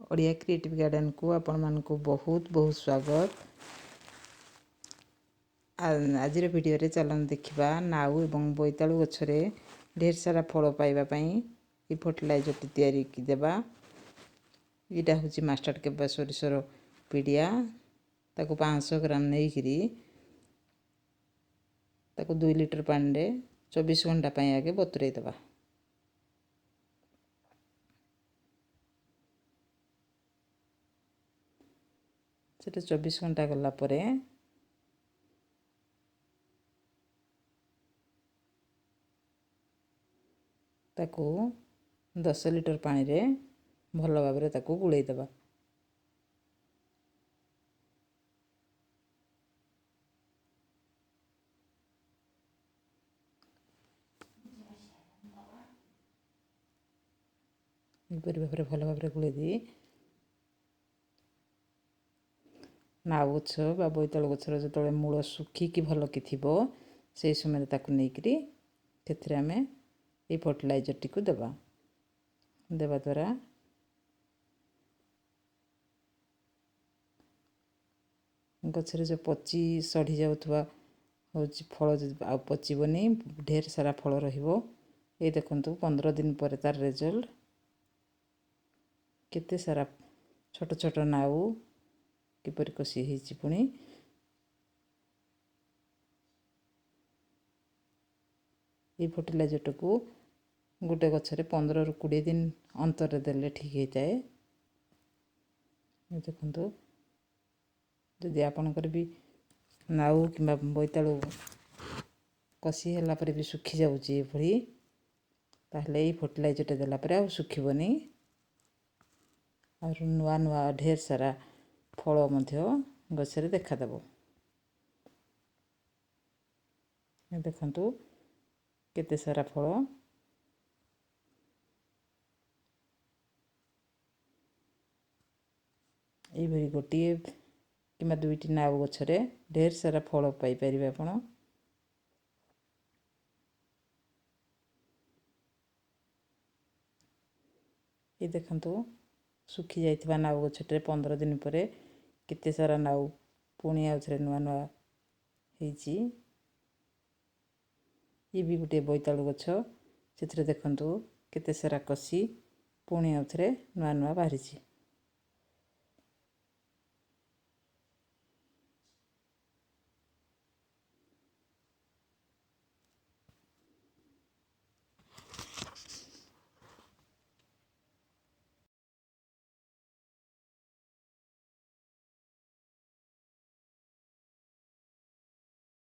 Odia creative garden को आपण मानकु बहुत बहुत स्वागत। आज वीडियो रे चलन देखिबा नाउ एवं बोईतालु गछरे ढेर सारा फल पाइबा पई ई फर्टिलाइजर टी तयारी की देबा। इटा होची मास्टर केबा सोरिसर पीडिया ताको 500 ग्राम नै करी ताको 2 लीटर पानी रे 24 घंटा पई आगे बतुरै देबा। सेटा 24 घंटा गला परे ताको 10 लीटर पानी रे भल भाव रे ताको गुळै देबा। एपरि भाव रे भल भाव रे गुळै दी नाउ गछ बा बोईतालु गछर जतले मूल सुखी की भल की थिबो से समय ताकु नै करी तेथरे हमें ए फर्टिलाइजर टी को देबा द्वारा गछरे जो पची सढ़ी जाउथवा होची फल आ पचीबनी ढेर सारा फल रहिबो। ए देखंतु 15 दिन पर तार रिजल्ट केते सारा छोट छोट नाउ किपर कसी हेची पुणी ये फर्टिलाइजर को गोटे गछरे 15 रु 20 दिन अंतर देले ठीक हे जाए। देखंतु जदि आपनकर भी नाउ किबा बोईतालु कसी हला पर भी सुखी जाउची एभली ताहले ए फर्टिलाइजर टे देला पर आ सुखिबनी और नुआ नुआ ढेर सारा फल मध्य गछरे देखा देबो। देखंतु केते सारा फल ए भरी गोटिए किमा दुईटी नाउ गछरे ढेर सारा फल पाई परिबे आपण। ये देखंतु सुखी जाइथिबा नाउ गछटे 15 दिन परे केते सारा नाउ पुणी आउथरे नुआ नुआ हेची। ये भी गोटे बोईतालु गछ सेथरे देखंतु केते सारा कसी पुणी आउथरे नुआ नुआ बाहरिची।